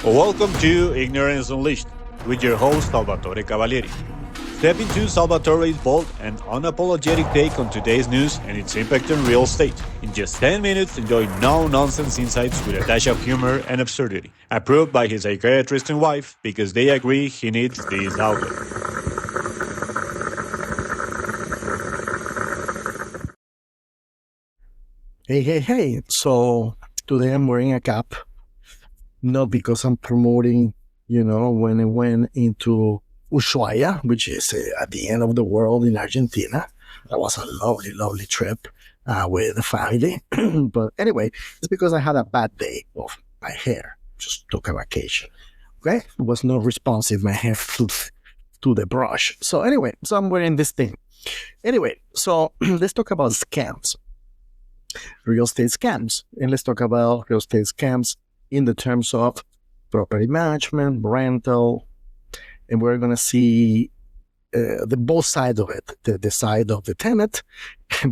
Welcome to Ignorance Unleashed with your host Salvatore Cavalieri. Step into Salvatore's bold and unapologetic take on today's news and its impact on real estate. In just 10 minutes, enjoy no-nonsense insights with a dash of humor and absurdity. Approved by his psychiatrist and wife because they agree he needs this outlet. Hey. So today I'm wearing a cap, not because I'm promoting, when I went into Ushuaia, which is at the end of the world in Argentina. That was a lovely, lovely trip with the family. But anyway, it's because I had a bad day of my hair. Just took a vacation. Okay? It was not responsive, my hair to the brush. So anyway, so I'm wearing this thing. Anyway, so let's talk about scams. Real estate scams. And let's talk about real estate scams in the terms of property management, rental, and we're going to see the both sides of it, the side of the tenant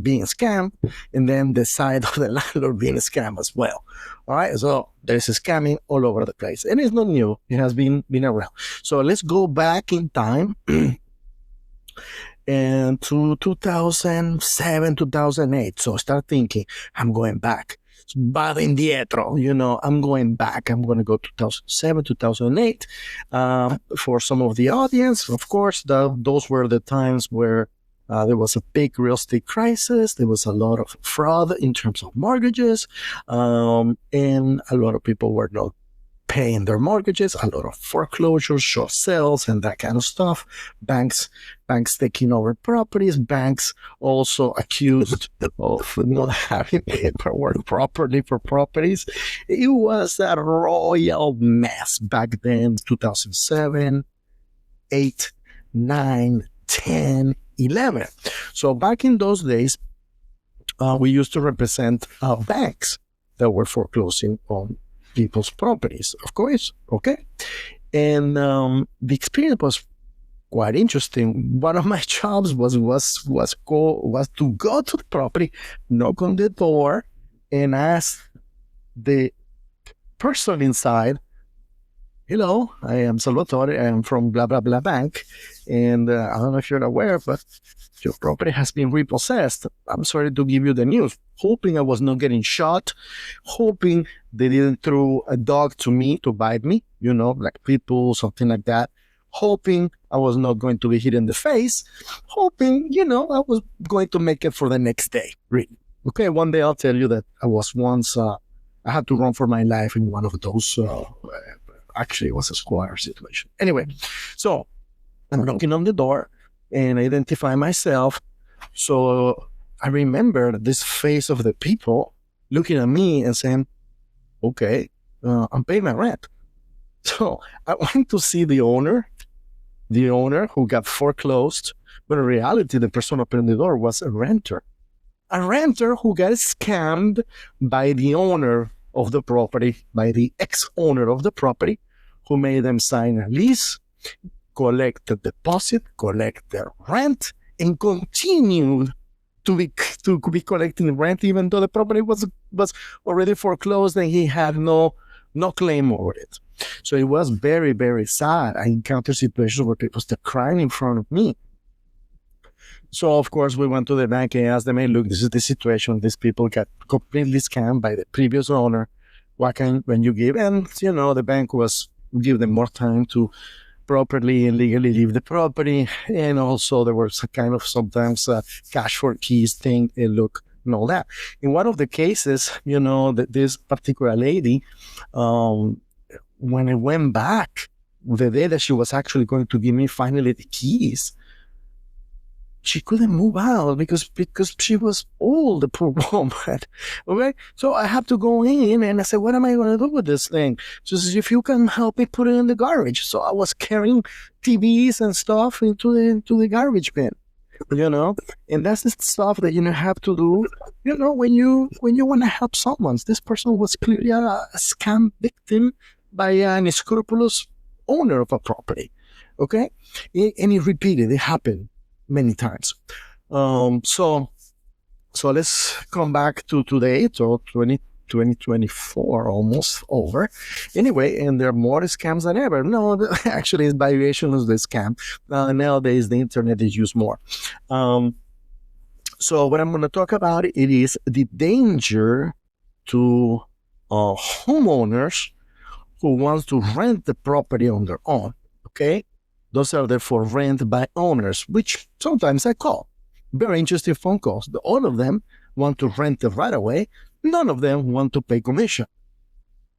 being scammed, and then the side of the landlord being scammed as well. All right, so there's a scamming all over the place, and it's not new. It has been around. So let's go back in time and to 2007, 2008. So start thinking, I'm going back. Vado indietro, I'm going back. I'm going to go 2007, 2008. For some of the audience, of course, those were the times where there was a big real estate crisis. There was a lot of fraud in terms of mortgages, and a lot of people were not paying their mortgages, a lot of foreclosures, short sales, and that kind of stuff. Banks taking over properties. Banks also accused of not having paperwork properly for properties. It was a royal mess back then, 2007, 8, 9, 10, 11. So back in those days, we used to represent banks that were foreclosing on people's properties, of course. Okay. And the experience was quite interesting. One of my jobs was to go to the property, knock on the door, and ask the person inside, hello, I am Salvatore, I am from blah, blah, blah bank, and I don't know if you're aware, but your property has been repossessed. I'm sorry to give you the news. Hoping I was not getting shot, hoping they didn't throw a dog to me to bite me, like people, something like that. Hoping I was not going to be hit in the face. Hoping, I was going to make it for the next day. Really. Okay, one day I'll tell you that I was once, I had to run for my life in one of those, actually it was a squire situation. Anyway, so I'm knocking on the door and identify myself. So I remember this face of the people looking at me and saying, okay, I'm paying my rent. So I went to see the owner who got foreclosed, but in reality, the person opening the door was a renter who got scammed by the owner of the property, by the ex-owner of the property, who made them sign a lease, collect the deposit, collect their rent, and continue to be collecting rent, even though the property was already foreclosed and he had no claim over it. So it was very, very sad. I encountered situations where people started crying in front of me. So of course we went to the bank and asked them, hey, look, this is the situation. These people got completely scammed by the previous owner. What can you give? And the bank give them more time to properly and legally leave the property, and also there was a kind of sometimes cash for keys thing and all that. In one of the cases, this particular lady, when I went back the day that she was actually going to give me finally the keys, she couldn't move out because she was old, the poor woman. Okay, so I have to go in and I said, what am I going to do with this thing? She says, if you can help me put it in the garbage. So I was carrying TVs and stuff into the garbage bin, and that's the stuff that you have to do, when you want to help someone. This person was clearly a scam victim by an unscrupulous owner of a property. Okay, and it repeated. It happened many times. So let's come back to today, so 2024, almost over. Anyway, and there are more scams than ever. No, actually, it's valuation is the scam. Nowadays, the internet is used more. So what I'm going to talk about it is the danger to homeowners who wants to rent the property on their own. Okay, those are the for rent by owners, which sometimes I call. Very interesting phone calls. All of them want to rent it right away. None of them want to pay commission.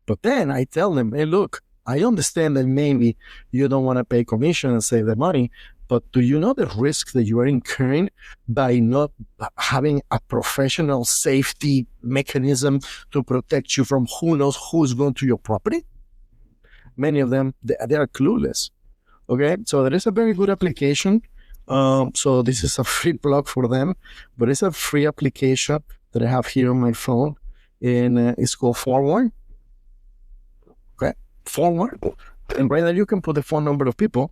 But then I tell them, hey, look, I understand that maybe you don't want to pay commission and save the money, but do you know the risk that you are incurring by not having a professional safety mechanism to protect you from who knows who's going to your property? Many of them, they are clueless. Okay, so there is a very good application. So this is a free plug for them, but it's a free application that I have here on my phone, and it's called Forward. Okay, Forward, and right there you can put the phone number of people,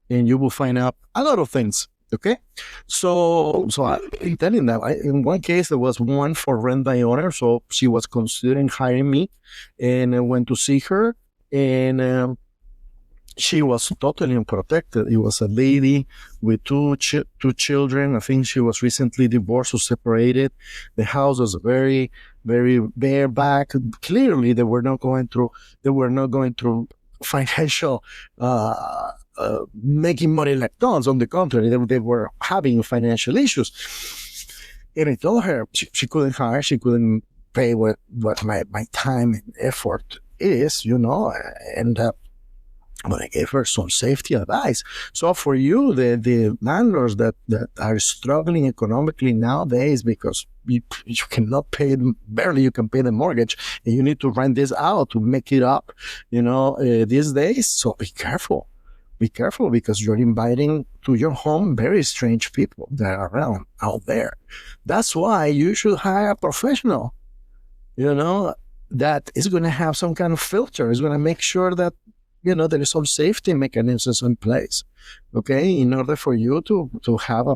and you will find out a lot of things. Okay, so I'm telling them. In one case, there was one for rent by owner, so she was considering hiring me, and I went to see her, and she was totally unprotected. It was a lady with two children. I think she was recently divorced or separated. The house was very, very bareback. Clearly, they were not going through financial making money like tons. On the contrary, they were having financial issues. And I told her she couldn't hire, she couldn't pay what my time and effort is, and but I gave her some safety advice. So for you, the landlords that are struggling economically nowadays because you cannot pay them, barely you can pay the mortgage, and you need to rent this out to make it up, these days. So be careful. Be careful, because you're inviting to your home very strange people that are around out there. That's why you should hire a professional, that is going to have some kind of filter, is going to make sure that there is some safety mechanisms in place, okay, in order for you to have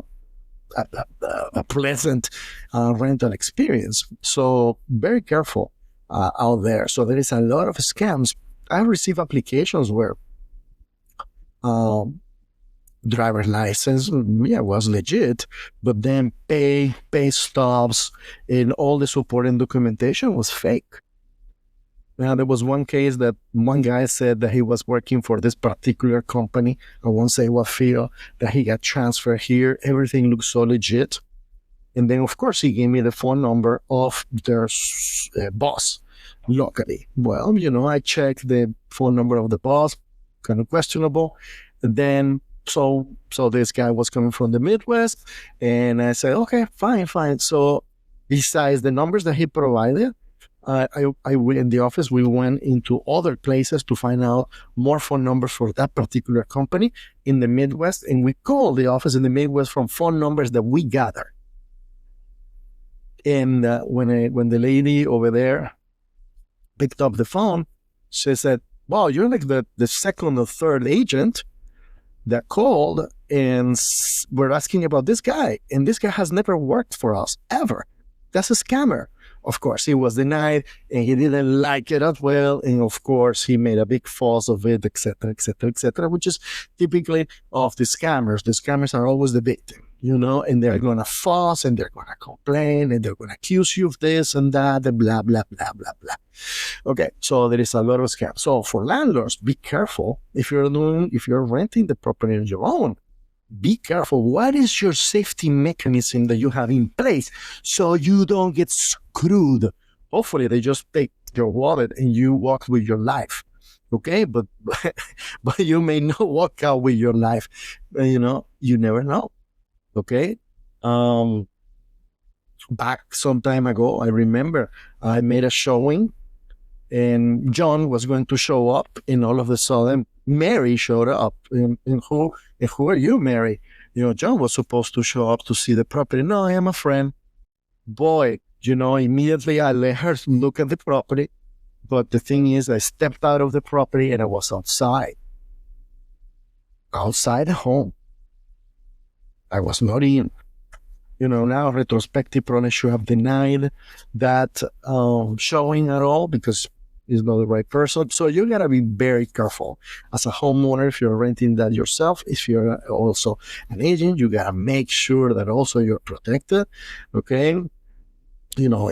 a pleasant rental experience. So very careful out there. So there is a lot of scams. I receive applications where driver's license, was legit, but then pay stubs and all the supporting documentation was fake. Now, there was one case that one guy said that he was working for this particular company. I won't say what field, that he got transferred here. Everything looked so legit. And then, of course, he gave me the phone number of their boss locally. Well, I checked the phone number of the boss, kind of questionable. And then, so this guy was coming from the Midwest. And I said, okay, fine. So besides the numbers that he provided, I in the office, we went into other places to find out more phone numbers for that particular company in the Midwest, and we called the office in the Midwest from phone numbers that we gathered. And when the lady over there picked up the phone, she said, "Wow, you're like the second or third agent that called, and we're asking about this guy, and this guy has never worked for us ever. That's a scammer." Of course, he was denied, and he didn't like it as well. And of course, he made a big fuss of it, etc., which is typically of the scammers. The scammers are always the victim, and they're going to fuss, and they're going to complain, and they're going to accuse you of this and that, and blah, blah, blah, blah, blah. Okay, so there is a lot of scams. So for landlords, be careful if you're renting the property on your own. Be careful. What is your safety mechanism that you have in place so you don't get screwed? Hopefully, they just take your wallet and you walk with your life. Okay, but you may not walk out with your life. You never know. Okay. Back some time ago, I remember I made a showing, and John was going to show up, and all of a sudden, Mary showed up. And who are you, Mary? John was supposed to show up to see the property. No, I am a friend. Boy, immediately I let her look at the property. But the thing is, I stepped out of the property and I was outside the home. I was not in. now retrospective probably should have denied that showing at all because he's not the right person. So you gotta be very careful as a homeowner. If you're renting that yourself, if you're also an agent, you gotta make sure that also you're protected. Okay.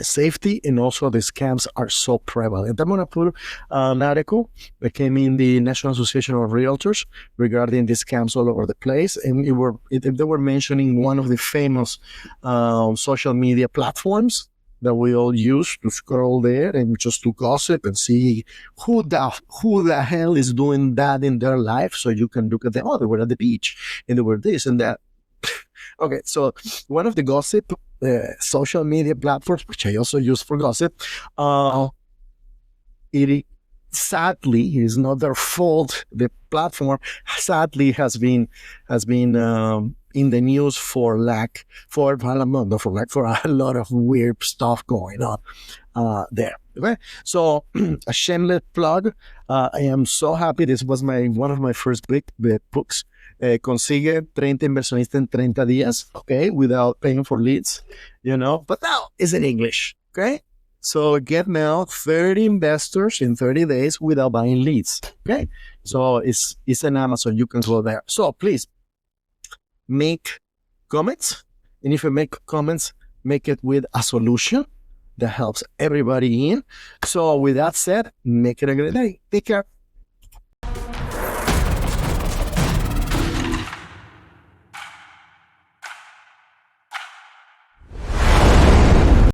Safety, and also the scams are so prevalent. I'm going to put an article that came in the National Association of Realtors regarding the scams all over the place. And they were mentioning one of the famous social media platforms that we all use to scroll there and just to gossip and see who the hell is doing that in their life. So you can look at them. Oh, they were at the beach and they were this and that. Okay, so one of the gossip social media platforms, which I also use for gossip, sadly is not their fault. The platform sadly has been in the news for a lot of weird stuff going on there. Okay, so a shameless plug. I am so happy. This was one of my first big books. Consigue 30 inversionistas en 30 días, okay, without paying for leads, but now it's in English, okay? So get now 30 investors in 30 days without buying leads, okay? So it's an Amazon, you can go there. So please make comments, and if you make comments, make it with a solution that helps everybody in. So with that said, make it a great day. Take care.